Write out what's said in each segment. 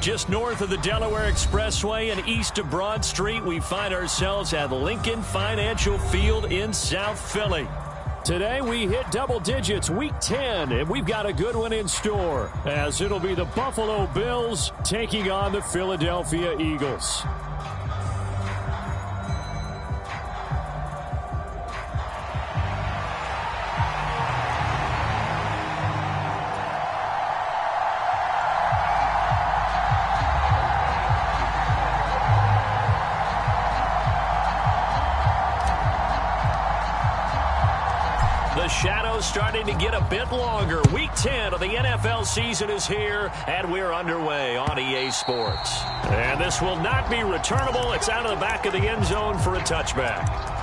Just north of the Delaware Expressway and east of Broad Street, we find ourselves at Lincoln Financial Field in South Philly. Today we hit double digits, week 10, and we've got a good one in store, as it'll be the Buffalo Bills taking on the Philadelphia Eagles. Shadows starting to get a bit longer. Week 10 of the NFL season is here, and we're underway on EA Sports. And this will not be returnable. It's out of the back of the end zone for a touchback.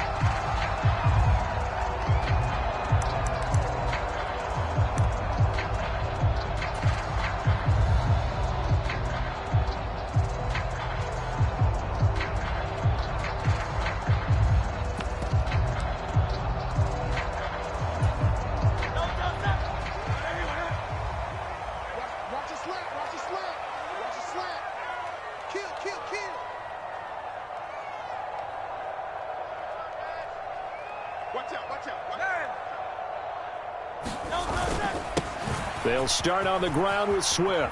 They'll start on the ground with Swift.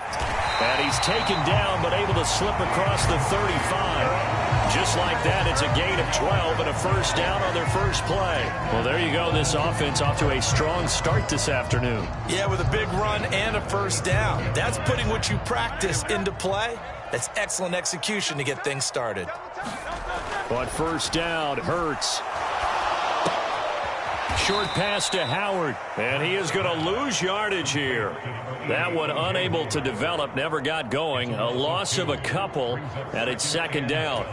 And he's taken down, but able to slip across the 35. Just like that, it's a gain of 12 and a first down on their first play. Well, there you go. This offense off to a strong start this afternoon. Yeah, with a big run and a first down. That's putting what you practice into play. That's excellent execution to get things started. But first down, Hurts. Short pass to Howard, and he is going to lose yardage here. That one unable to develop, never got going. A loss of a couple, and it's second down.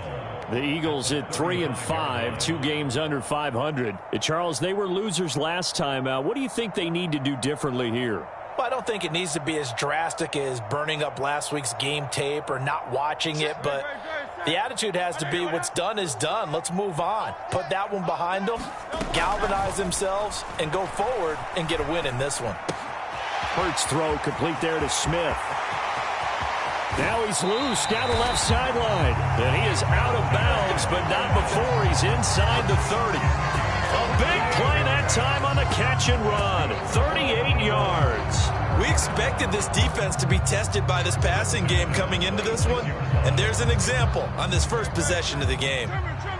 The Eagles at 3-5, 2 games under 500. Charles, they were losers last time out. What do you think they need to do differently here? Well, I don't think it needs to be as drastic as burning up last week's game tape or not watching it, but the attitude has to be what's done is done. Let's move on. Put that one behind them, galvanize themselves, and go forward and get a win in this one. Hurts throw complete there to Smith. Now he's loose down the left sideline. And he is out of bounds, but not before he's inside the 30. A big play that time on the catch and run. 38 yards. We expected this defense to be tested by this passing game coming into this one, and there's an example on this first possession of the game.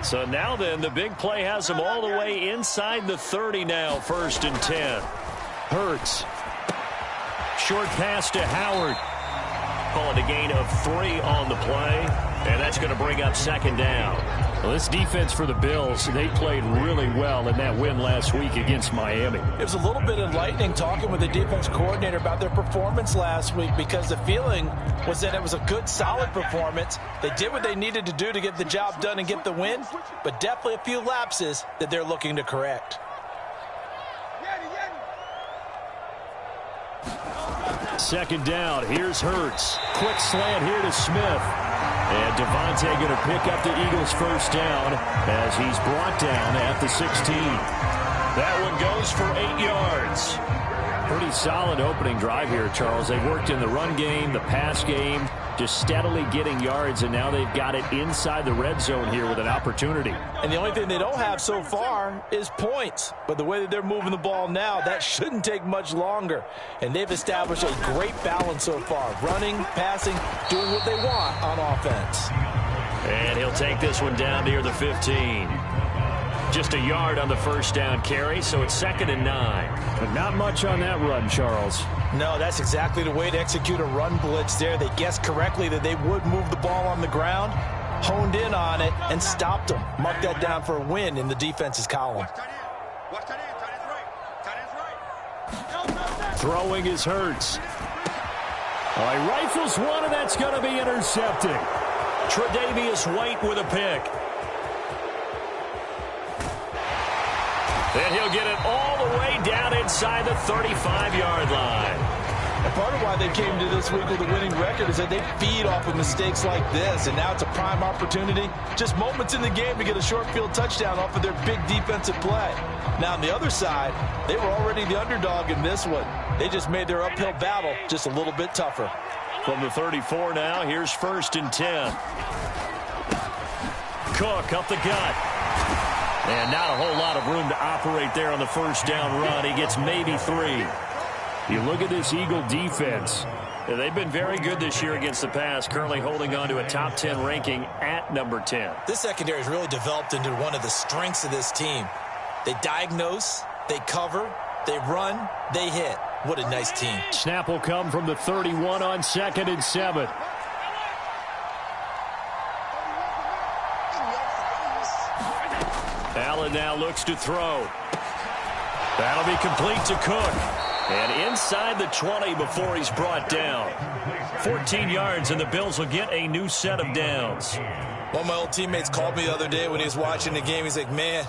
So now then, the big play has him all the way inside the 30 now, 1st and 10. Hurts. Short pass to Howard. Call it a gain of 3 on the play, and that's going to bring up second down. Well, this defense for the Bills, they played really well in that win last week against Miami. It was a little bit enlightening talking with the defense coordinator about their performance last week, because the feeling was that it was a good, solid performance. They did what they needed to do to get the job done and get the win, but definitely a few lapses that they're looking to correct. Second down, here's Hurts. Quick slant here to Smith. And Devontae going to pick up the Eagles' first down as he's brought down at the 16. That one goes for 8 yards. Pretty solid opening drive here, Charles. They worked in the run game, the pass game, just steadily getting yards, and now they've got it inside the red zone here with an opportunity. And the only thing they don't have so far is points. But the way that they're moving the ball now, that shouldn't take much longer. And they've established a great balance so far. Running, passing, doing what they want on offense. And he'll take this one down near the 15. Just a yard on the first down carry, so it's 2nd and 9. But not much on that run, Charles. No, that's exactly the way to execute a run blitz there. They guessed correctly that they would move the ball on the ground, honed in on it, and stopped them. Mark that down for a win in the defense's column. Throwing is Hurts. He rifles one, and that's going to be intercepted. Tre'Davious White with a pick. And he'll get it all the way down inside the 35-yard line. And part of why they came to this week with a winning record is that they feed off of mistakes like this, and now it's a prime opportunity. Just moments in the game to get a short field touchdown off of their big defensive play. Now on the other side, they were already the underdog in this one. They just made their uphill battle just a little bit tougher. From the 34 now, here's 1st and 10. Cook up the gut. And not a whole lot of room to operate there on the first down run. He gets maybe 3. You look at this Eagle defense. They've been very good this year against the pass, currently holding on to a top 10 ranking at number 10. This secondary has really developed into one of the strengths of this team. They diagnose, they cover, they run, they hit. What a nice team. Snap will come from the 31 on 2nd and 7. Allen now looks to throw. That'll be complete to Cook. And inside the 20 before he's brought down. 14 yards, and the Bills will get a new set of downs. One of my old teammates called me the other day when he was watching the game. He's like, man,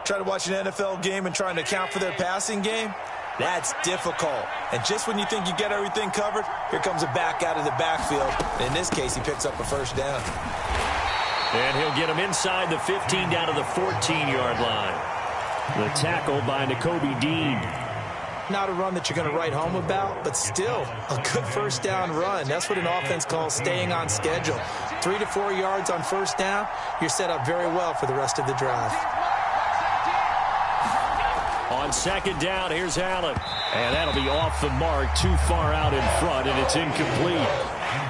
try to watch an NFL game and trying to account for their passing game. That's difficult. And just when you think you get everything covered, here comes a back out of the backfield. And in this case, he picks up a first down. And he'll get him inside the 15 down to the 14-yard line. The tackle by Nakobe Dean. Not a run that you're going to write home about, but still a good first down run. That's what an offense calls staying on schedule. 3 to 4 yards on first down, you're set up very well for the rest of the drive. On 2nd down, here's Allen. And that'll be off the mark, too far out in front, and it's incomplete.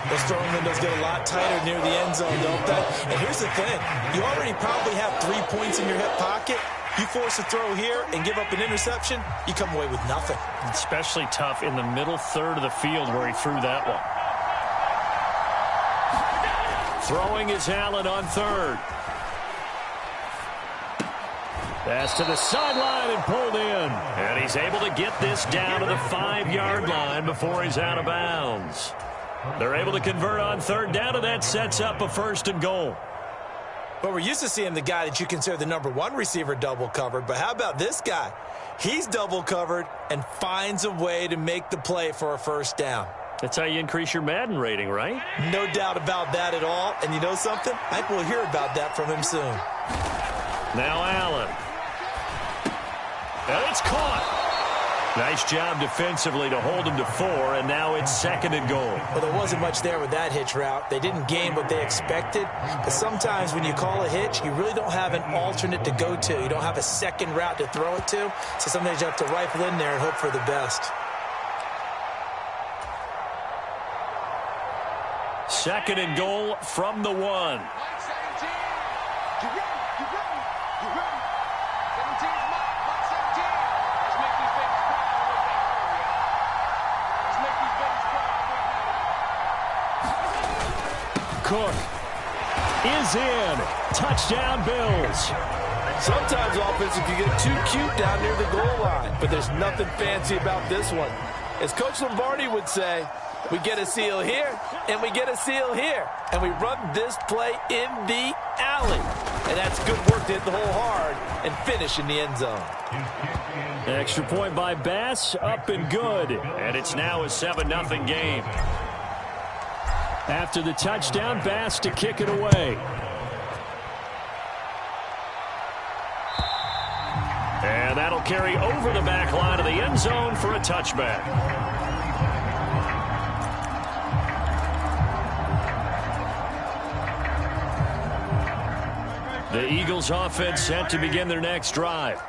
Those throwing windows get a lot tighter near the end zone, don't they? And here's the thing. You already probably have 3 points in your hip pocket. You force a throw here and give up an interception, you come away with nothing. Especially tough in the middle third of the field where he threw that one. Throwing is Allen on 3rd. Pass to the sideline and pulled in. And he's able to get this down to the 5-yard line before he's out of bounds. They're able to convert on 3rd down, and that sets up a 1st and goal. But we're used to seeing the guy that you consider the number 1 receiver double covered. But how about this guy? He's double covered and finds a way to make the play for a first down. That's how you increase your Madden rating, right? No doubt about that at all. And you know something? I think we'll hear about that from him soon. Now Allen. And it's caught. Nice job defensively to hold him to 4, and now it's 2nd and goal. Well, there wasn't much there with that hitch route. They didn't gain what they expected, but sometimes when you call a hitch, you really don't have an alternate to go to. You don't have a second route to throw it to, so sometimes you have to rifle in there and hope for the best. 2nd and goal from the 1. Cook is in. Touchdown, Bills. Sometimes offenses can get too cute down near the goal line, but there's nothing fancy about this one. As Coach Lombardi would say, we get a seal here, and we get a seal here, and we run this play in the alley. And that's good work to hit the hole hard and finish in the end zone. Extra point by Bass, up and good. And it's now a 7-0 game. After the touchdown, Bass to kick it away. And that'll carry over the back line of the end zone for a touchback. The Eagles offense set to begin their next drive.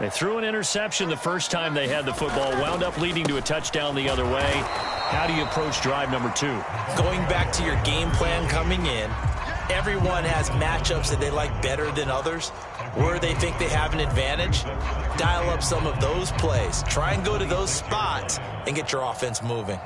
They threw an interception the first time they had the football, wound up leading to a touchdown the other way. How do you approach drive number 2? Going back to your game plan coming in, everyone has matchups that they like better than others. Where they think they have an advantage, dial up some of those plays. Try and go to those spots and get your offense moving.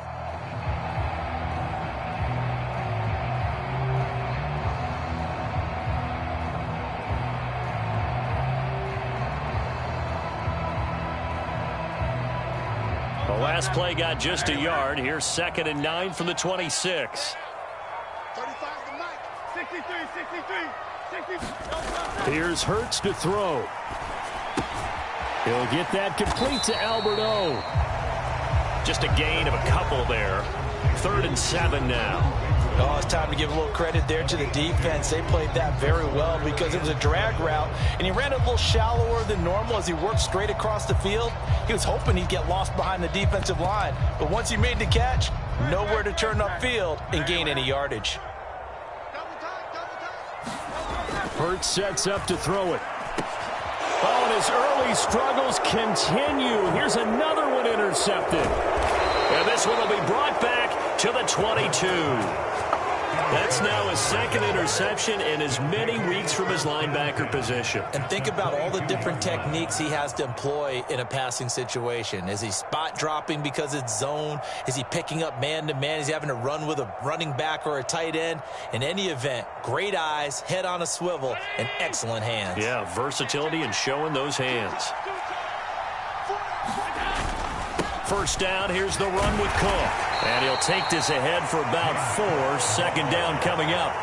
The last play got just a yard. Here's 2nd and 9 from the 26. 35 to Mike. 63. Here's Hurts to throw. He'll get that complete to Albert O. Just a gain of a couple there. 3rd and 7 now. Oh, it's time to give a little credit there to the defense. They played that very well because it was a drag route, and he ran a little shallower than normal as he worked straight across the field. He was hoping he'd get lost behind the defensive line, but once he made the catch, nowhere to turn upfield and gain any yardage. Hurts sets up to throw it. Oh, and his early struggles continue. Here's another one intercepted. And this one will be brought back to the 22. That's now his second interception in as many weeks from his linebacker position. And think about all the different techniques he has to employ in a passing situation. Is he spot dropping because it's zone? Is he picking up man-to-man? Is he having to run with a running back or a tight end? In any event, great eyes, head on a swivel, and excellent hands. Yeah, versatility and showing those hands. First down, here's the run with Cook. And he'll take this ahead for about 4. Second down coming up.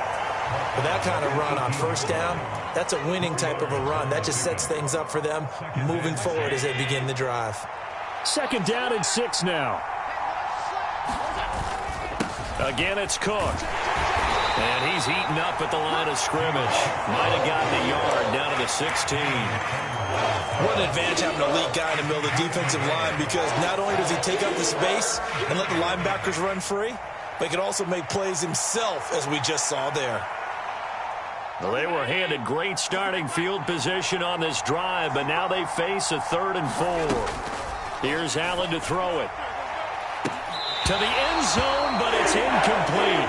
With that kind of run on first down, that's a winning type of a run. That just sets things up for them moving forward as they begin the drive. Second down and 6 now. Again, it's Cook. And he's heating up at the line of scrimmage. Might have gotten a yard down to the 16. What an advantage having a elite guy in the middle of the defensive line, because not only does he take up the space and let the linebackers run free, but he can also make plays himself, as we just saw there. Well, they were handed great starting field position on this drive, but now they face a 3rd and 4. Here's Allen to throw it. To the end zone, but it's incomplete.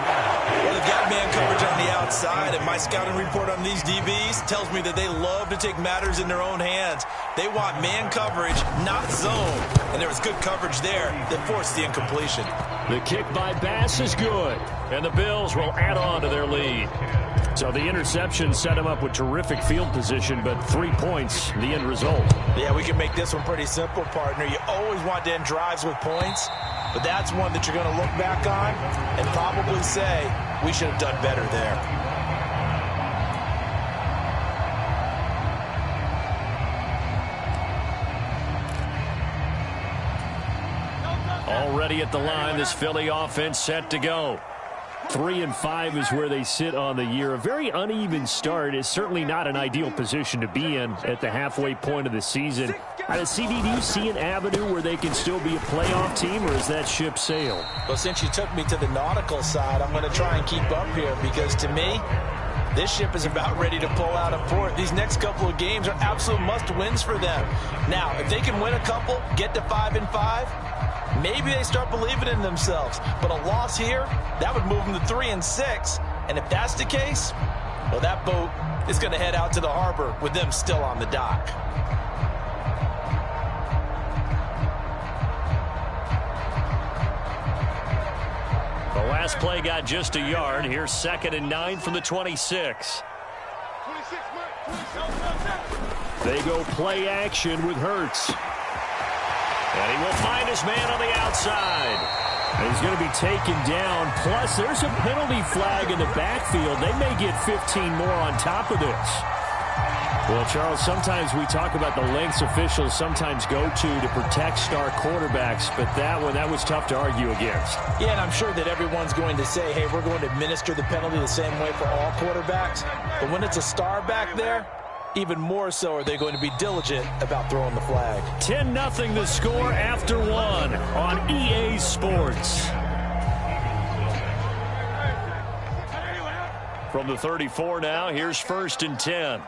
Well, they've got man coverage on the outside, and my scouting report on these DBs tells me that they love to take matters in their own hands. They want man coverage, not zone. And there was good coverage there that forced the incompletion. The kick by Bass is good, and the Bills will add on to their lead. So the interception set them up with terrific field position, but 3 points, the end result. Yeah, we can make this one pretty simple, partner. You always want to end drives with points, but that's one that you're going to look back on and probably say, we should have done better there. Already at the line, this Philly offense set to go. 3 and 5 is where they sit on the year. A very uneven start is certainly not an ideal position to be in at the halfway point of the season. CD, do you see an avenue where they can still be a playoff team, or is that ship sailed? Well, since you took me to the nautical side, I'm going to try and keep up here, because to me, this ship is about ready to pull out of port. These next couple of games are absolute must-wins for them. Now, if they can win a couple, get to 5 and 5, maybe they start believing in themselves. But a loss here, that would move them to 3 and 6. And if that's the case, well, that boat is going to head out to the harbor with them still on the dock. The last play got just a yard. Here's 2nd and 9 from the 26. They go play action with Hurts. And he will find his man on the outside. And he's going to be taken down. Plus, there's a penalty flag in the backfield. They may get 15 more on top of this. Well, Charles, sometimes we talk about the lengths officials sometimes go to protect star quarterbacks, but that was tough to argue against. Yeah, and I'm sure that everyone's going to say, hey, we're going to administer the penalty the same way for all quarterbacks. But when it's a star back there, even more so are they going to be diligent about throwing the flag. 10-0 the score after 1 on EA Sports. From the 34 now, here's 1st and 10.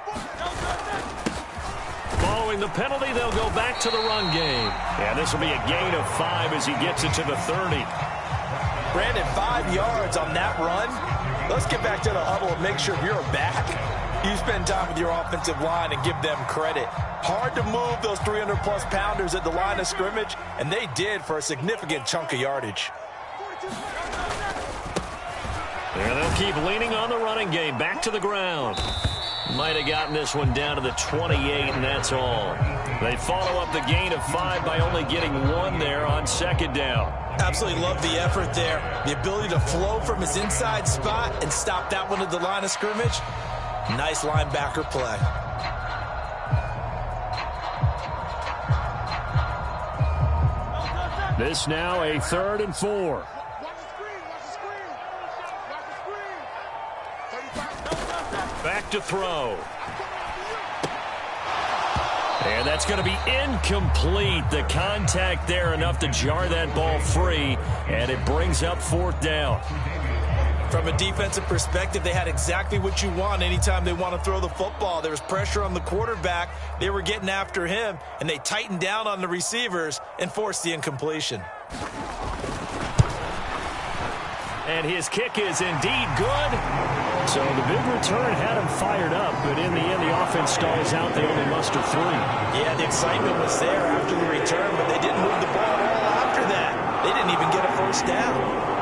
Following the penalty, they'll go back to the run game. And this will be a gain of 5 as he gets it to the 30. Brandon, 5 yards on that run. Let's get back to the huddle and make sure if you're a back, you spend time with your offensive line and give them credit. Hard to move those 300-plus pounders at the line of scrimmage, and they did for a significant chunk of yardage. And they'll keep leaning on the running game. Back to the ground. Might have gotten this one down to the 28, and that's all. They follow up the gain of 5 by only getting 1 there on 2nd down. Absolutely love the effort there. The ability to flow from his inside spot and stop that one at the line of scrimmage. Nice linebacker play. This now a 3rd and 4. Back to throw. And that's going to be incomplete. The contact there enough to jar that ball free, and it brings up 4th down. From a defensive perspective, they had exactly what you want anytime they want to throw the football. There was pressure on the quarterback. They were getting after him, and they tightened down on the receivers and forced the incompletion. And his kick is indeed good. So the big return had him fired up, but in the end, the offense stalls out. They only muster 3. Yeah, the excitement was there after the return, but they didn't move the ball at all after that. They didn't even get a 1st down.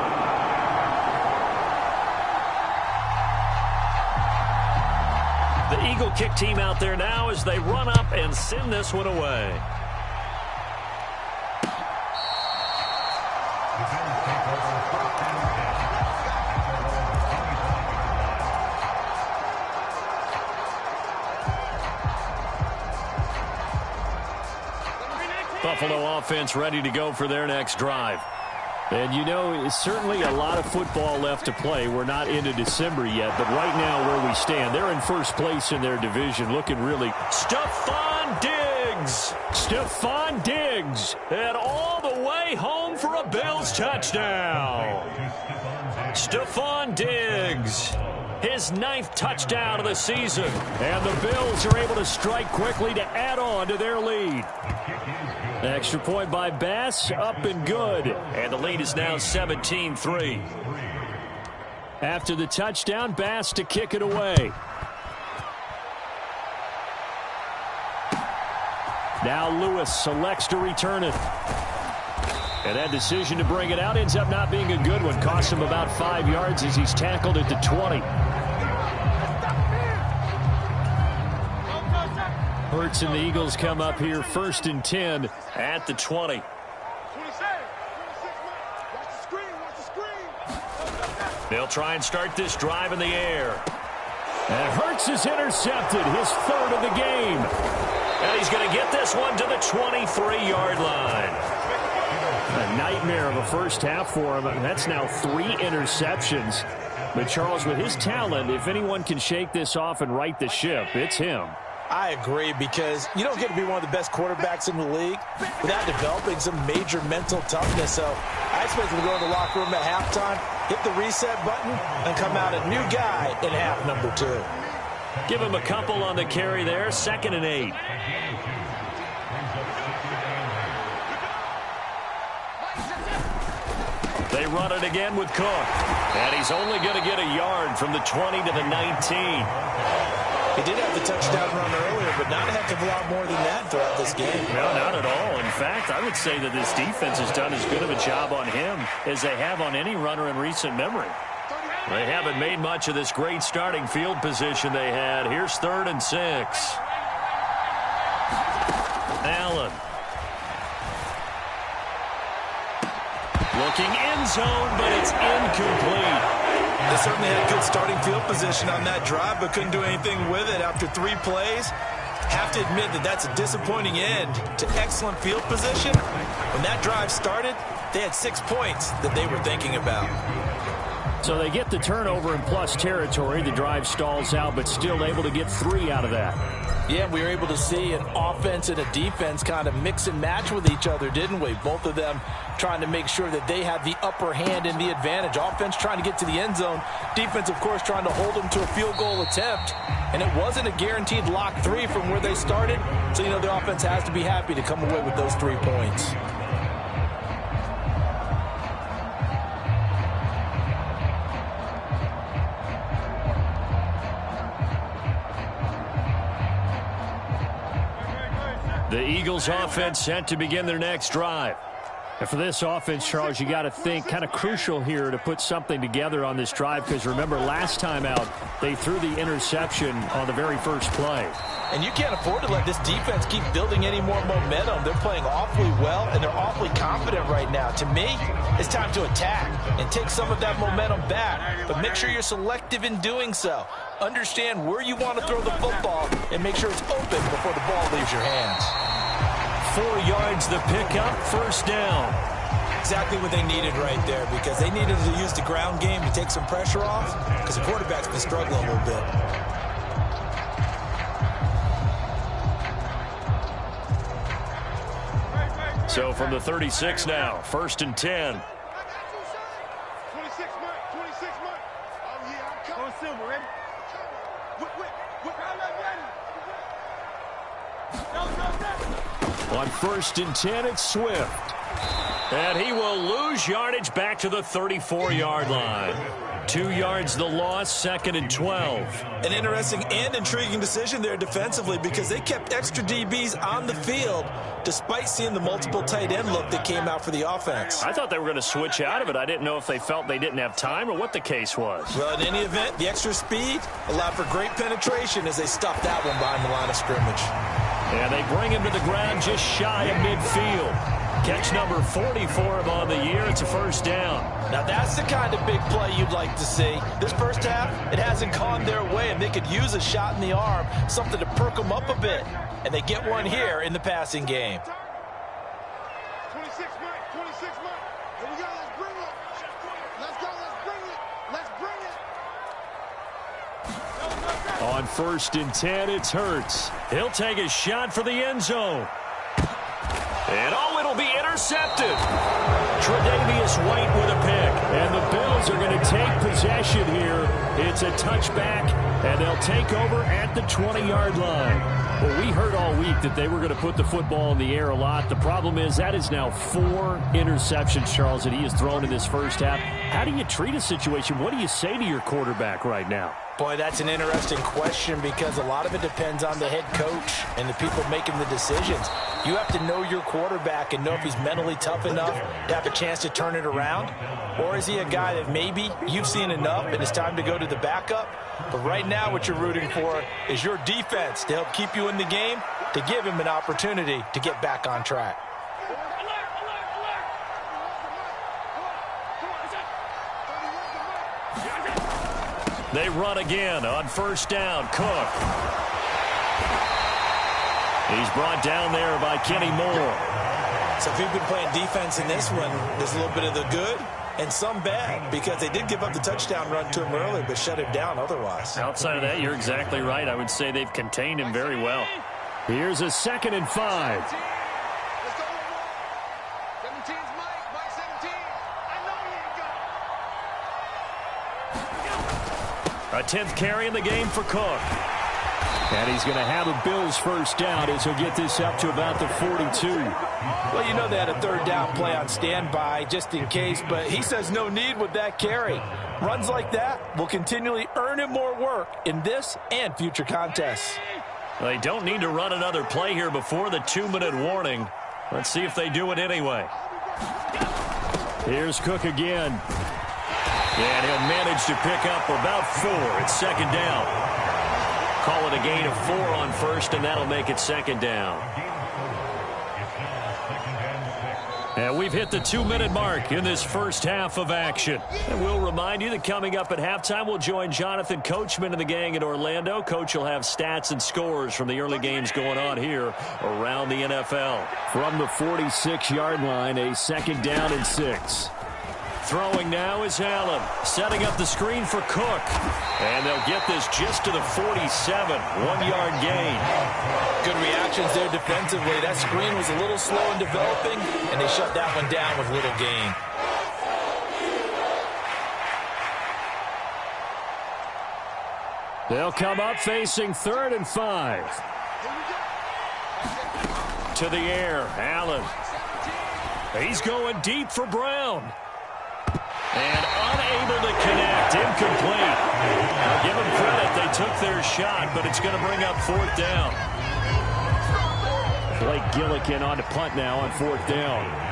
The Eagle kick team out there now as they run up and send this one away. Buffalo offense ready to go for their next drive. And, you know, it's certainly a lot of football left to play. We're not into December yet, but right now where we stand, they're in first place in their division, looking really... Stephon Diggs! Stephon Diggs! And all the way home for a Bills touchdown! Stephon Diggs! His 9th touchdown of the season. And the Bills are able to strike quickly to add on to their lead. Extra point by Bass, up and good. And the lead is now 17-3. After the touchdown, Bass to kick it away. Now Lewis selects to return it. And that decision to bring it out ends up not being a good one. Cost him about 5 yards as he's tackled at the 20. Hurts and the Eagles come up here 1st and 10 at the 20. They'll try and start this drive in the air. And Hurts is intercepted, his 3rd of the game. And he's going to get this one to the 23-yard line. A nightmare of a first half for him. That's now 3 interceptions. But Charles, with his talent, if anyone can shake this off and right the ship, it's him. I agree, because you don't get to be one of the best quarterbacks in the league without developing some major mental toughness. So I expect him to go in the locker room at halftime, hit the reset button, and come out a new guy in half number 2. Give him a couple on the carry there. 2nd and 8. They run it again with Cook. And he's only going to get a yard from the 20 to the 19. He did have the touchdown run earlier, but not a heck of a lot more than that throughout this game. No, not at all. In fact, I would say that this defense has done as good of a job on him as they have on any runner in recent memory. They haven't made much of this great starting field position they had. Here's 3rd and 6. Allen. Looking end zone, but it's incomplete. They certainly had good starting field position on that drive, but couldn't do anything with it after 3 plays. Have to admit that that's a disappointing end to excellent field position. When that drive started, they had 6 points that they were thinking about. So they get the turnover in plus territory. The drive stalls out, but still able to get 3 out of that. Yeah, we were able to see an offense and a defense kind of mix and match with each other, didn't we? Both of them trying to make sure that they had the upper hand and the advantage. Offense trying to get to the end zone. Defense, of course, trying to hold them to a field goal attempt. And it wasn't a guaranteed lock 3 from where they started. So, you know, the offense has to be happy to come away with those 3 points. The Eagles offense set to begin their next drive. And for this offense, Charles, you got to think kind of crucial here to put something together on this drive, because remember last time out they threw the interception on the very first play. And you can't afford to let this defense keep building any more momentum. They're playing awfully well, and they're awfully confident right now. To me, it's time to attack and take some of that momentum back. But make sure you're selective in doing so. Understand where you want to throw the football and make sure it's open before the ball leaves your hands. 4 yards the pickup, 1st down. Exactly what they needed right there, because they needed to use the ground game to take some pressure off, because the quarterback's been struggling a little bit. So from the 36 now, 1st and 10. 26 Mike. 26 Mike. Oh, yeah, I'm coming. Silver, ready? On 1st and 10, it's Swift. And he will lose yardage back to the 34-yard line. 2 yards the loss, 2nd and 12. An interesting and intriguing decision there defensively because they kept extra DBs on the field despite seeing the multiple tight end look that came out for the offense. I thought they were going to switch out of it. I didn't know if they felt they didn't have time or what the case was. Well, in any event, the extra speed allowed for great penetration as they stuffed that one behind the line of scrimmage. And they bring him to the ground just shy of midfield. Catch number 40 for him on the year. It's a 1st down. Now that's the kind of big play you'd like to see. This first half, it hasn't gone their way, and they could use a shot in the arm, something to perk them up a bit. And they get one here in the passing game. 26 Mike. 26 Mike. Here we go. Let's bring it. Let's go. Let's bring it. Let's bring it. On 1st and 10, it's Hurts. He'll take a shot for the end zone. And it'll be intercepted. Tre'Davious White with a pick. And the Bills are going to take possession here. It's a touchback, and they'll take over at the 20-yard line. Well, we heard all week that they were going to put the football in the air a lot. The problem is that is now 4 interceptions, Charles, that he has thrown in this first half. How do you treat a situation? What do you say to your quarterback right now? Boy, that's an interesting question because a lot of it depends on the head coach and the people making the decisions. You have to know your quarterback and know if he's mentally tough enough to have a chance to turn it around. Or is he a guy that maybe you've seen enough and it's time to go to the backup? But right now what you're rooting for is your defense to help keep you in the game, to give him an opportunity to get back on track. They run again on 1st down. Cook. He's brought down there by Kenny Moore. So if you've been playing defense in this one, there's a little bit of the good and some bad because they did give up the touchdown run to him earlier but shut him down otherwise. Outside of that, you're exactly right. I would say they've contained him very well. Here's a 2nd and 5. Let's go. 17's Mike. Mike 17. I know he ain't got it. A 10th carry in the game for Cook. And he's going to have a Bills 1st down as he'll get this up to about the 42. Well, you know they had a 3rd down play on standby just in case, but he says no need with that carry. Runs like that will continually earn him more work in this and future contests. They don't need to run another play here before the 2-minute warning. Let's see if they do it anyway. Here's Cook again. And he'll manage to pick up about 4. It's 2nd down. Call it a gain of 4 on 1st, and that'll make it 2nd down. And we've hit the 2-minute mark in this first half of action. And we'll remind you that coming up at halftime, we'll join Jonathan Coachman and the gang in Orlando. Coach will have stats and scores from the early games going on here around the NFL. From the 46-yard line, a 2nd down and 6. Throwing now is Allen, setting up the screen for Cook. And they'll get this just to the 47, 1-yard gain. Good reactions there defensively. That screen was a little slow in developing, and they shut that one down with little gain. They'll come up facing 3rd and 5. To the air, Allen. He's going deep for Brown. And unable to connect, incomplete. I'll give them credit, they took their shot, but it's going to bring up 4th down. Blake Gillikin on to punt now on 4th down.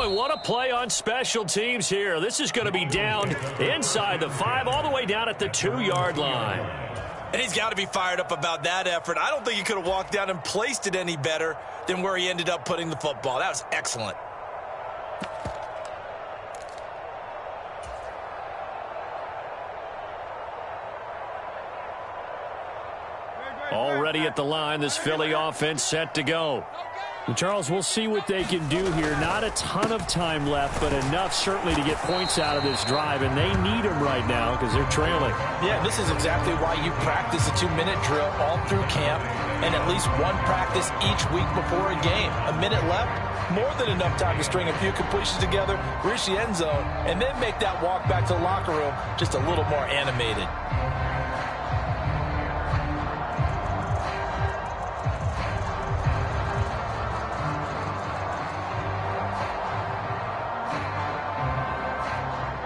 What a play on special teams here. This is going to be down inside the 5, all the way down at the 2-yard line. And he's got to be fired up about that effort. I don't think he could have walked down and placed it any better than where he ended up putting the football. That was excellent. Already at the line, this Philly offense set to go. Charles, we'll see what they can do here. Not a ton of time left, but enough certainly to get points out of this drive, and they need them right now because they're trailing. Yeah, this is exactly why you practice a 2-minute drill all through camp and at least one practice each week before a game. A minute left, more than enough time to string a few completions together, reach the end zone, and then make that walk back to the locker room just a little more animated.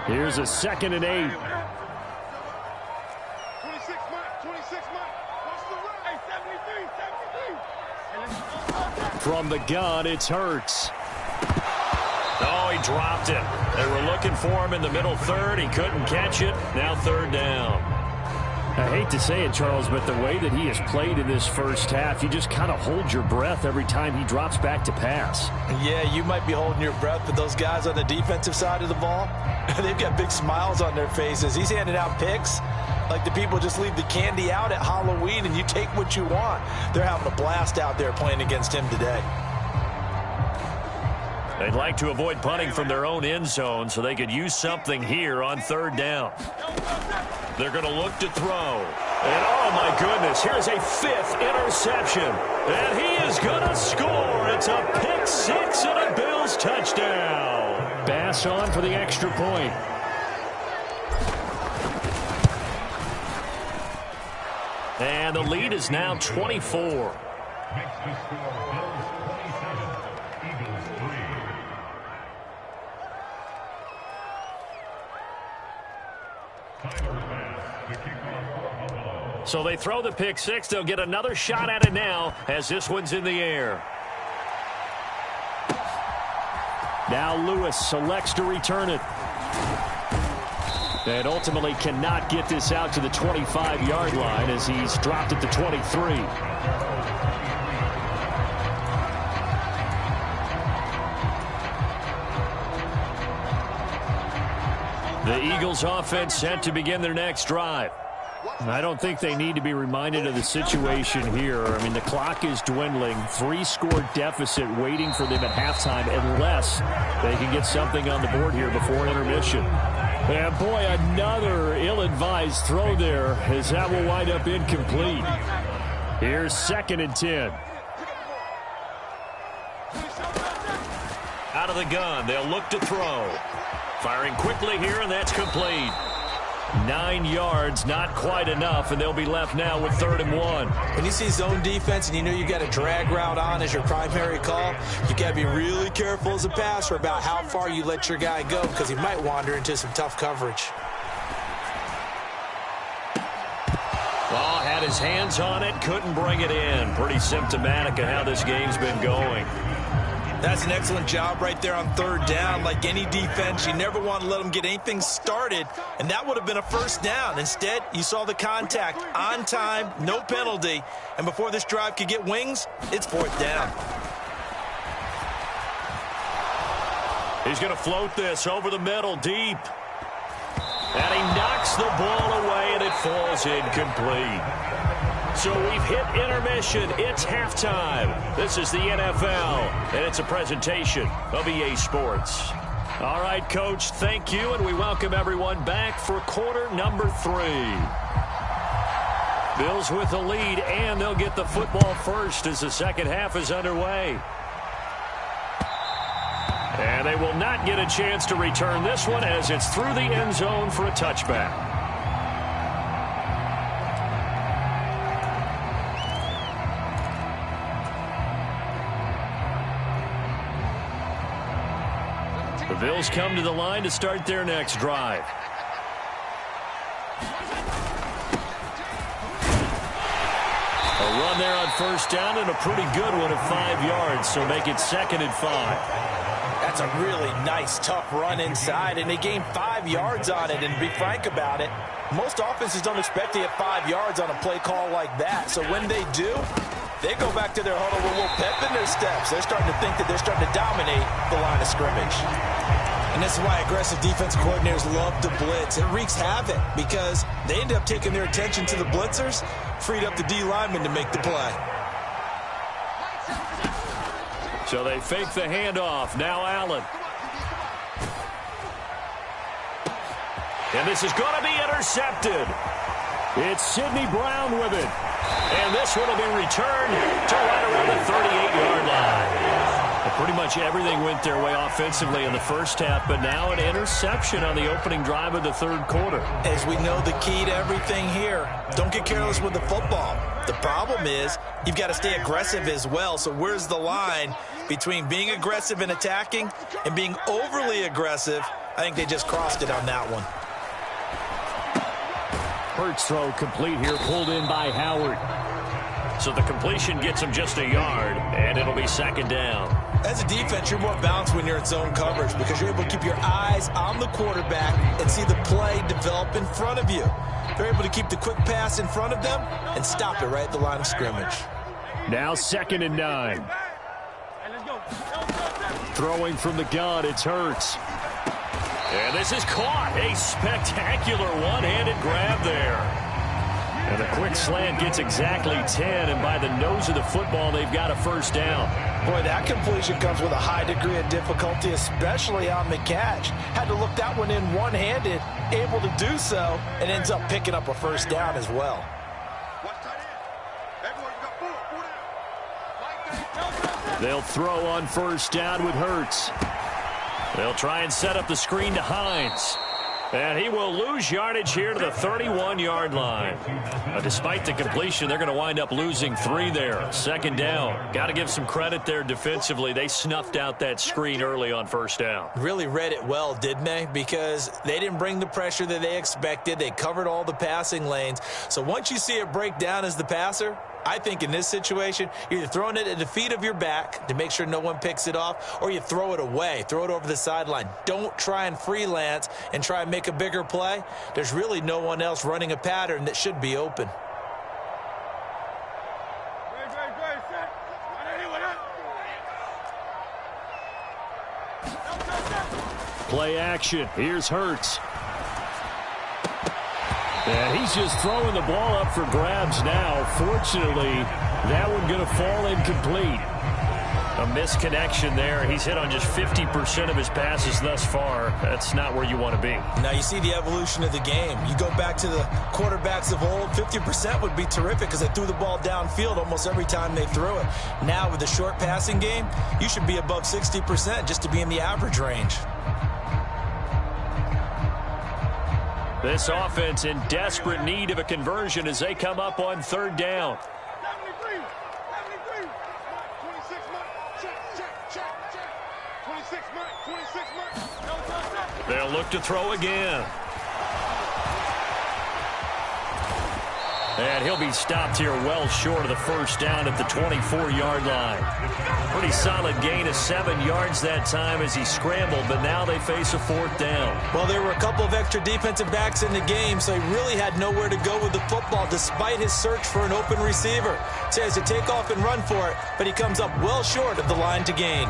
Here's a 2nd and 8. 26 Mike, 26 Mike. Watch the run. Hey, 73. From the gun, it's Hurts. Oh, he dropped it. They were looking for him in the middle third. He couldn't catch it. Now 3rd down. I hate to say it, Charles, but the way that he has played in this first half, you just kind of hold your breath every time he drops back to pass. Yeah, you might be holding your breath, but those guys on the defensive side of the ball, they've got big smiles on their faces. He's handing out picks like the people just leave the candy out at Halloween and you take what you want. They're having a blast out there playing against him today. They'd like to avoid punting from their own end zone so they could use something here on 3rd down. They're going to look to throw. And, oh, my goodness, here's a 5th interception. And he is going to score. It's a pick 6 and a Bills touchdown. Bass on for the extra point. And the lead is now 24. So they throw the pick 6. They'll get another shot at it now as this one's in the air. Now Lewis selects to return it. And ultimately cannot get this out to the 25-yard line as he's dropped it to 23. The Eagles offense set to begin their next drive. I don't think they need to be reminded of the situation here. I mean, the clock is dwindling. 3-score deficit waiting for them at halftime unless they can get something on the board here before intermission. And, boy, another ill-advised throw there as that will wind up incomplete. Here's 2nd and 10. Out of the gun, they'll look to throw. Firing quickly here, and that's complete. 9 yards, not quite enough, and they'll be left now with 3rd and 1. When you see zone defense and you know you got a drag route on as your primary call, you got to be really careful as a passer about how far you let your guy go because he might wander into some tough coverage. Well, had his hands on it, couldn't bring it in. Pretty symptomatic of how this game's been going. That's an excellent job right there on 3rd down. Like any defense, you never want to let them get anything started, and that would have been a 1st down. Instead, you saw the contact on time, no penalty, and before this drive could get wings, it's 4th down. He's going to float this over the middle deep. And he knocks the ball away, and it falls incomplete. So we've hit intermission. It's halftime. This is the NFL, and it's a presentation of EA Sports. All right, Coach, thank you, and we welcome everyone back for quarter number 3. Bills with the lead, and they'll get the football first as the second half is underway. And they will not get a chance to return this one as it's through the end zone for a touchback. The Bills come to the line to start their next drive. A run there on 1st down and a pretty good one at 5 yards, so make it 2nd and 5. That's a really nice, tough run inside, and they gained 5 yards on it. And to be frank about it, most offenses don't expect to get 5 yards on a play call like that. So when they do, they go back to their huddle with a little pep in their steps. They're starting to think that they're starting to dominate the line of scrimmage. And this is why aggressive defensive coordinators love to blitz. It wreaks havoc because they end up taking their attention to the blitzers, freed up the D lineman to make the play. So they fake the handoff. Now Allen. And this is going to be intercepted. It's Sidney Brown with it. And this one will be returned to right around the 38-yard line. Well, pretty much everything went their way offensively in the first half, but now an interception on the opening drive of the third quarter. As we know, the key to everything here, don't get careless with the football. The problem is you've got to stay aggressive as well. So where's the line between being aggressive and attacking and being overly aggressive? I think they just crossed it on that one. Hurts throw complete here, pulled in by Howard. So the completion gets him just a yard, and it'll be second down. As a defense, you're more balanced when you're in zone coverage because you're able to keep your eyes on the quarterback and see the play develop in front of you. They're able to keep the quick pass in front of them and stop it right at the line of scrimmage. Now 2nd and 9. Throwing from the gun, it's Hurts. And this is caught. A spectacular one-handed grab there. And the quick slant gets exactly 10, and by the nose of the football, they've got a first down. Boy, that completion comes with a high degree of difficulty, especially on the catch. Had to look that one in one-handed, able to do so, and ends up picking up a first down as well. They'll throw on first down with Hurts. They'll try and set up the screen to Hines. And he will lose yardage here to the 31-yard line. Despite the completion, they're going to wind up losing 3 there. Second down. Got to give some credit there defensively. They snuffed out that screen early on first down. Really read it well, didn't they? Because they didn't bring the pressure that they expected. They covered all the passing lanes. So once you see it break down as the passer, I think in this situation, you're either throwing it at the feet of your back to make sure no one picks it off, or you throw it away, throw it over the sideline. Don't try and freelance and try and make a bigger play. There's really no one else running a pattern that should be open. Play action. Here's Hurts. And he's just throwing the ball up for grabs now. Fortunately, that one going to fall incomplete. A misconnection there. He's hit on just 50% of his passes thus far. That's not where you want to be. Now you see the evolution of the game. You go back to the quarterbacks of old, 50% would be terrific because they threw the ball downfield almost every time they threw it. Now with the short passing game, you should be above 60% just to be in the average range. This offense in desperate need of a conversion as they come up on third down. 73, 26 mark. They'll look to throw again. And he'll be stopped here well short of the first down at the 24-yard line. Pretty solid gain of 7 yards that time as he scrambled, but now they face a fourth down. Well, there were a couple of extra defensive backs in the game, so he really had nowhere to go with the football despite his search for an open receiver. So he has to take off and run for it, but he comes up well short of the line to gain.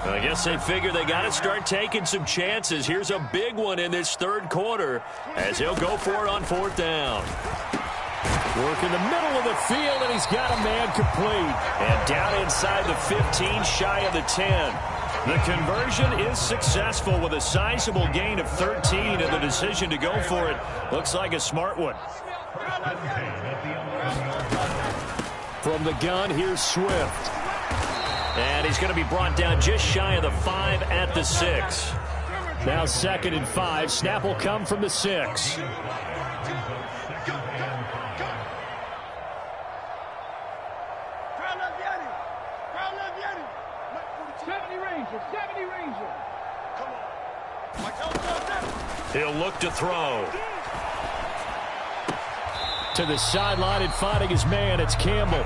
I guess they figure they got to start taking some chances. Here's a big one in this third quarter as he'll go for it on fourth down. Work in the middle of the field, and he's got a man complete. And down inside the 15, shy of the 10. The conversion is successful with a sizable gain of 13, and the decision to go for it looks like a smart one. From the gun, here's Swift. And he's going to be brought down just shy of the 5 at the 6. Now 2nd and 5. Snap will come from the 6. He'll look to throw. To the sideline and finding his man, it's Campbell.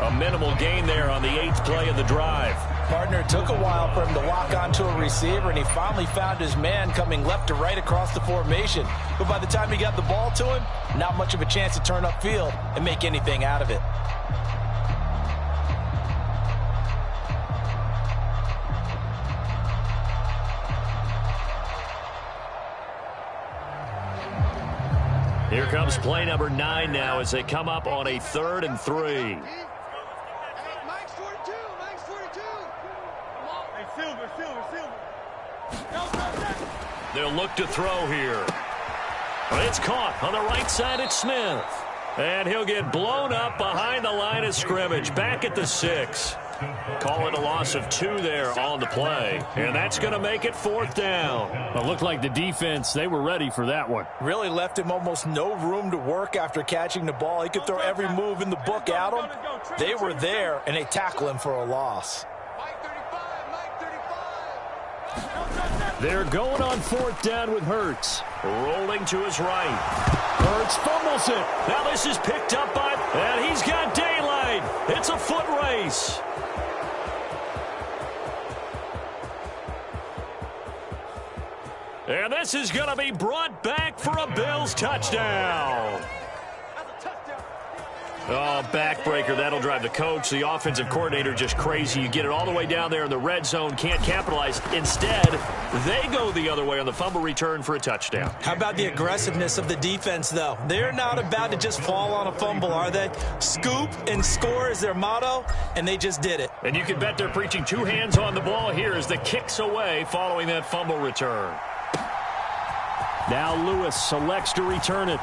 A minimal gain there on the 8th play of the drive. Partner, it took a while for him to lock onto a receiver, and he finally found his man coming left to right across the formation. But by the time he got the ball to him, not much of a chance to turn upfield and make anything out of it. Here comes play number 9 now as they come up on a 3rd and 3. Mike's 42. Mike's 42. Hey, Silver. They'll look to throw here. It's caught on the right side at Smith. And he'll get blown up behind the line of scrimmage. Back at the 6. Call it a loss of 2 there on the play. And that's going to make it 4th down. It looked like the defense, they were ready for that one. Really left him almost no room to work after catching the ball. He could throw every move in the book at him. They were there, and they tackle him for a loss. Mike 35. They're going on 4th down with Hurts. Rolling to his right. Hurts fumbles it. Now this is picked up by, and he's got daylight. It's a foot race. And this is going to be brought back for a Bills touchdown. Oh, backbreaker. That'll drive the coach, the offensive coordinator, just crazy. You get it all the way down there in the red zone, can't capitalize. Instead, they go the other way on the fumble return for a touchdown. How about the aggressiveness of the defense, though? They're not about to just fall on a fumble, are they? Scoop and score is their motto, and they just did it. And you can bet they're preaching 2 hands on the ball here as the kick's away following that fumble return. Now Lewis selects to return it.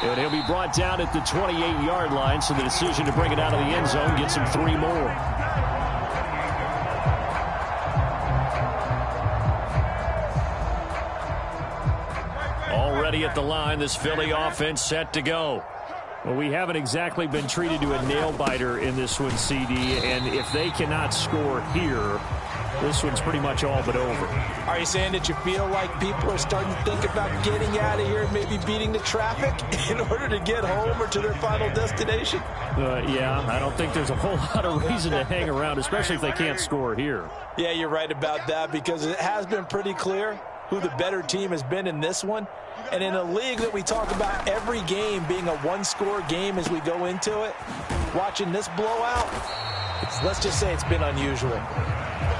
And he'll be brought down at the 28-yard line, so the decision to bring it out of the end zone gets him 3 more. Already at the line, this Philly offense set to go. Well, we haven't exactly been treated to a nail-biter in this one, CD, and if they cannot score here, this one's pretty much all but over. Are you saying that you feel like people are starting to think about getting out of here and maybe beating the traffic in order to get home or to their final destination? Yeah, I don't think there's a whole lot of reason to hang around, especially if they can't score here. Yeah, you're right about that because it has been pretty clear who the better team has been in this one. And in a league that we talk about every game being a one-score game as we go into it, watching this blowout, let's just say it's been unusual.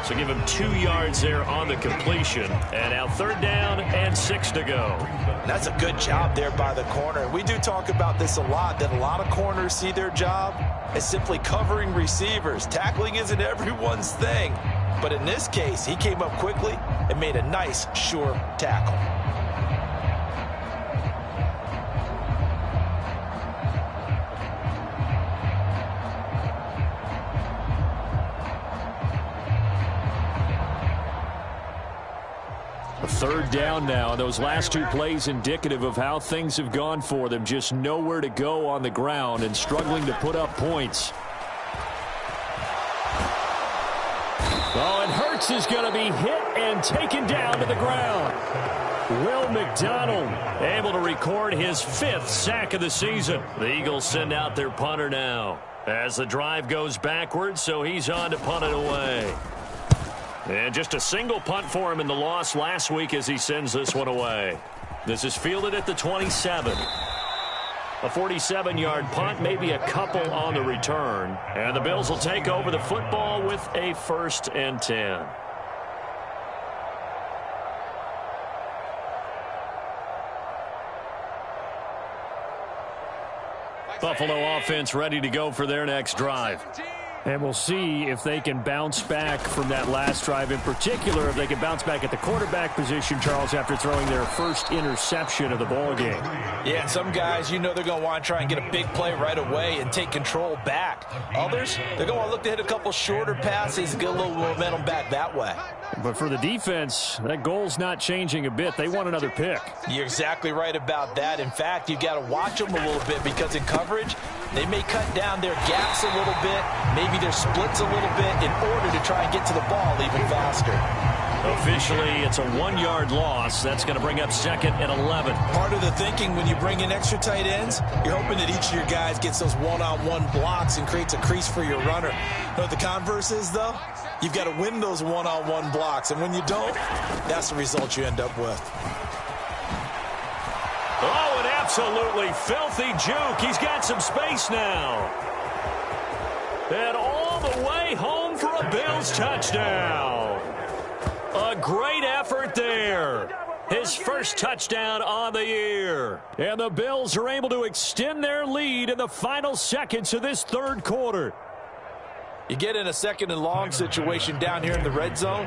So give him 2 yards there on the completion. And now 3rd down and 6 to go. That's a good job there by the corner. We do talk about this a lot, that a lot of corners see their job as simply covering receivers. Tackling isn't everyone's thing. But in this case, he came up quickly and made a nice, sure tackle. A 3rd down now. Those last 2 plays indicative of how things have gone for them. Just nowhere to go on the ground and struggling to put up points. Oh, and Hurts is going to be hit and taken down to the ground. Will McDonald able to record his 5th sack of the season. The Eagles send out their punter now as the drive goes backwards, so he's on to punt it away. And just a single punt for him in the loss last week as he sends this one away. This is fielded at the 27. A 47-yard punt, maybe a couple on the return. And the Bills will take over the football with a 1st and 10. Buffalo offense ready to go for their next drive. And we'll see if they can bounce back from that last drive. In particular, if they can bounce back at the quarterback position, Charles, after throwing their first interception of the ballgame. Yeah, and some guys, you know they're going to want to try and get a big play right away and take control back. Others, they're going to look to hit a couple shorter passes and get a little momentum back that way. But for the defense, that goal's not changing a bit. They want another pick. You're exactly right about that. In fact, you've got to watch them a little bit because in coverage, they may cut down their gaps a little bit, maybe their splits a little bit in order to try and get to the ball even faster. Officially, it's a 1-yard loss. That's going to bring up 2nd and 11. Part of the thinking when you bring in extra tight ends, you're hoping that each of your guys gets those one-on-one blocks and creates a crease for your runner. You know what the converse is, though? You've got to win those one-on-one blocks, and when you don't, that's the result you end up with. Oh, an absolutely filthy juke. He's got some space now. And all the way home for a Bills touchdown. A great effort there. his first touchdown on the year. And the Bills are able to extend their lead in the final seconds of this third quarter. You get in a second and long situation down here in the red zone,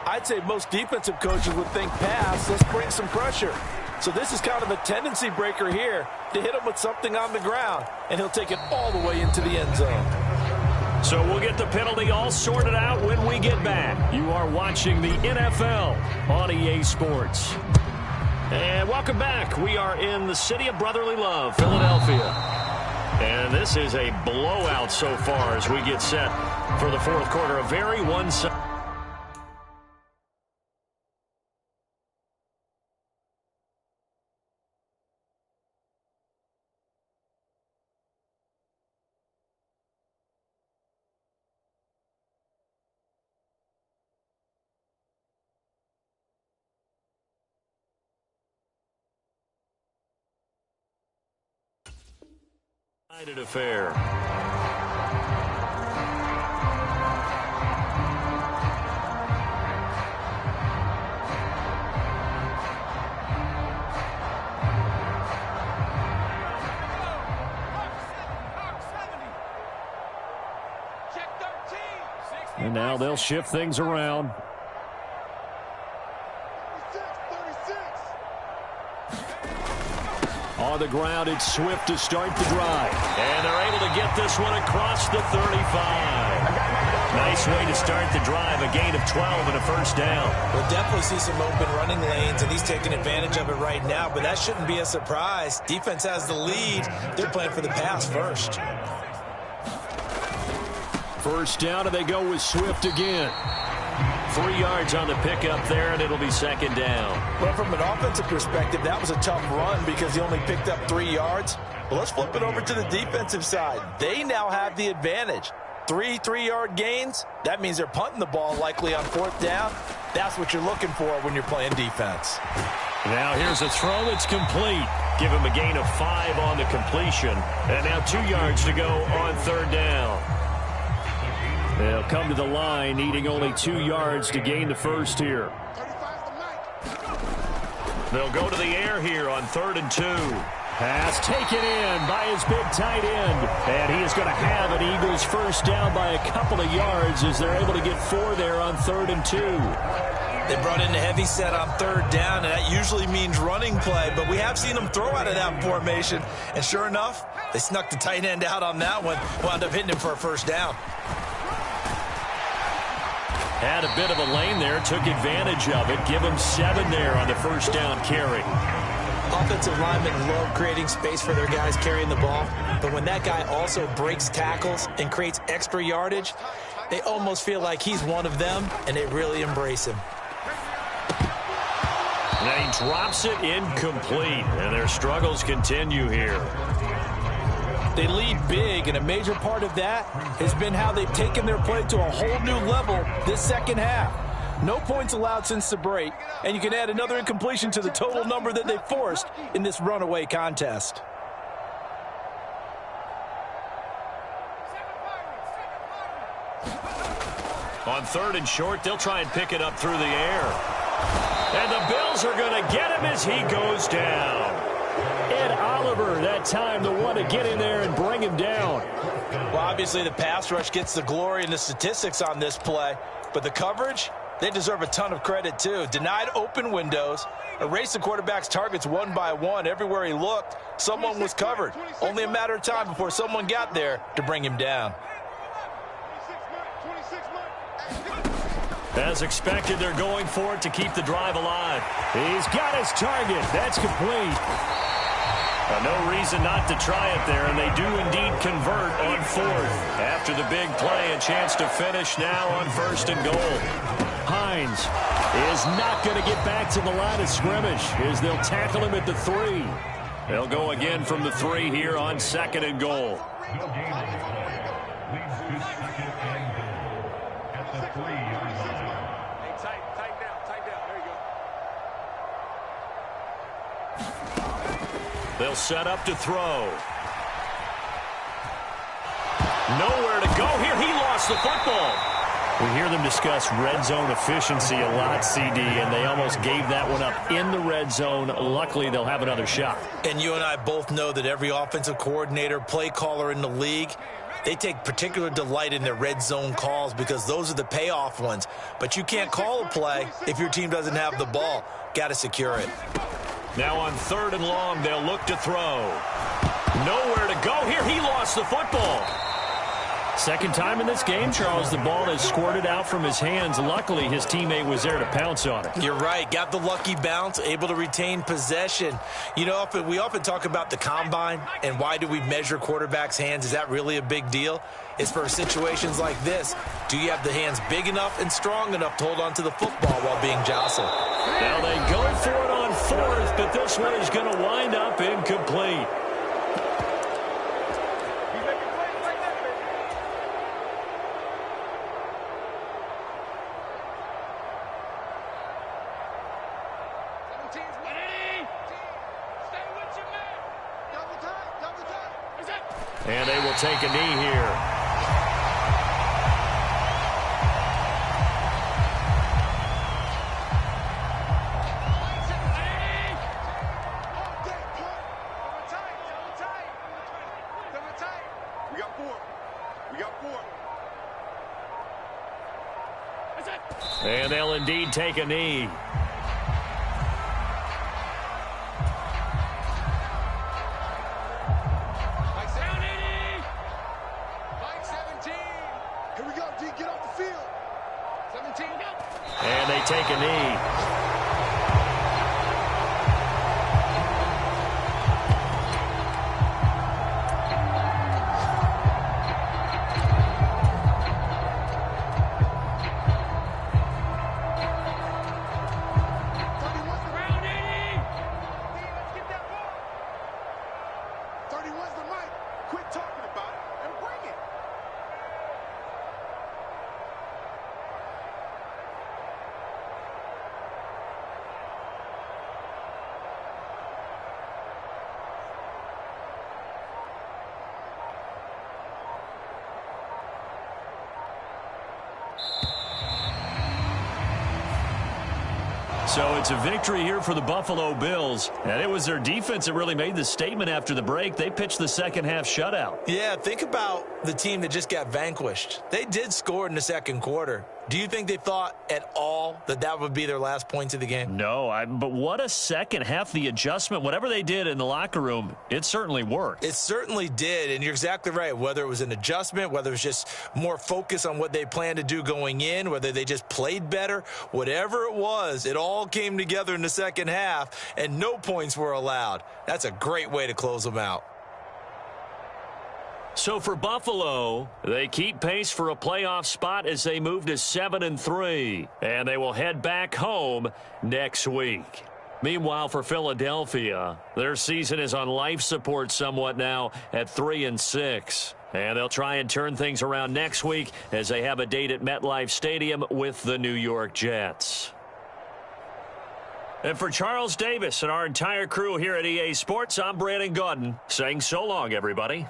I'd say most defensive coaches would think pass, let's bring some pressure. So this is kind of a tendency breaker here to hit him with something on the ground, and he'll take it all the way into the end zone. So we'll get the penalty all sorted out when we get back. You are watching the NFL on EA Sports. And welcome back. We are in the city of brotherly love, Philadelphia. And this is a blowout so far as we get set for the fourth quarter. A very one-sided. Affair. And now they'll shift things around. On the ground, it's Swift to start the drive. And they're able to get this one across the 35. Nice way to start the drive, a gain of 12 and a first down. We'll definitely see some open running lanes, and he's taking advantage of it right now, but that shouldn't be a surprise. Defense has the lead. They're playing for the pass first. First down, and they go with Swift again. 3 yards on the pickup there, and it'll be second down. Well, from an offensive perspective, that was a tough run because he only picked up 3 yards. Well, let's flip it over to the defensive side. They now have the advantage. 3 3-yard gains, that means they're punting the ball likely on fourth down. That's what you're looking for when you're playing defense. Now here's a throw that's complete. Give him a gain of 5 on the completion. And now 2 yards to go on third down. They'll come to the line, needing only 2 yards to gain the first here. They'll go to the air here on 3rd and 2. Pass taken in by his big tight end. And he is going to have an Eagles first down by a couple of yards as they're able to get 4 there on 3rd and 2. They brought in a heavy set on third down, and that usually means running play, but we have seen them throw out of that formation. And sure enough, they snuck the tight end out on that one, wound up hitting him for a first down. Had a bit of a lane there, took advantage of it. Give him 7 there on the first down carry. Offensive linemen love creating space for their guys carrying the ball, but when that guy also breaks tackles and creates extra yardage, they almost feel like he's one of them, and they really embrace him. Now he drops it incomplete, and their struggles continue here. They lead big, and a major part of that has been how they've taken their play to a whole new level this second half. No points allowed since the break, and you can add another incompletion to the total number that they forced in this runaway contest. On 3rd and short, they'll try and pick it up through the air. And the Bills are going to get him as he goes down. Ed Oliver, that time, the one to get in there and bring him down. Well, obviously the pass rush gets the glory and the statistics on this play, but the coverage, they deserve a ton of credit too. Denied open windows, erased the quarterback's targets one by one. Everywhere he looked, someone was covered. Only a matter of time before someone got there to bring him down. As expected, they're going for it to keep the drive alive. He's got his target. That's complete. No reason not to try it there, and they do indeed convert on 4th. After the big play, a chance to finish now on 1st and goal. Hines is not going to get back to the line of scrimmage as they'll tackle him at the 3. They'll go again from the 3 here on 2nd and goal. They'll set up to throw. Nowhere to go here. He lost the football. We hear them discuss red zone efficiency a lot, CD, and they almost gave that one up in the red zone. Luckily, they'll have another shot. And you and I both know that every offensive coordinator, play caller in the league, they take particular delight in their red zone calls because those are the payoff ones. But you can't call a play if your team doesn't have the ball. Got to secure it. Now on 3rd and long, they'll look to throw. Nowhere to go here. He lost the football. Second time in this game, Charles, the ball has squirted out from his hands. Luckily, his teammate was there to pounce on it. You're right. Got the lucky bounce, able to retain possession. You know, we often talk about the combine and why do we measure quarterbacks' hands. Is that really a big deal? It's for situations like this. Do you have the hands big enough and strong enough to hold on to the football while being jostled? Now they go for it on 4th, but this one is going to wind up incomplete. And they will take a knee here. We got 4. We got 4. And they'll indeed take a knee. And they take a knee. So it's a victory here for the Buffalo Bills. And it was their defense that really made the statement after the break. They pitched the second-half shutout. Yeah, think about the team that just got vanquished. They did score in the second quarter. Do you think they thought at all that that would be their last points of the game? No, but what a second half. The adjustment, whatever they did in the locker room, it certainly worked. It certainly did, and you're exactly right. Whether it was an adjustment, whether it was just more focus on what they planned to do going in, whether they just played better, whatever it was, it all came together in the second half, and no points were allowed. That's a great way to close them out. So for Buffalo, they keep pace for a playoff spot as they move to 7-3, and they will head back home next week. Meanwhile, for Philadelphia, their season is on life support somewhat now at 3-6. And they'll try and turn things around next week as they have a date at MetLife Stadium with the New York Jets. And for Charles Davis and our entire crew here at EA Sports, I'm Brandon Gaudin saying so long, everybody.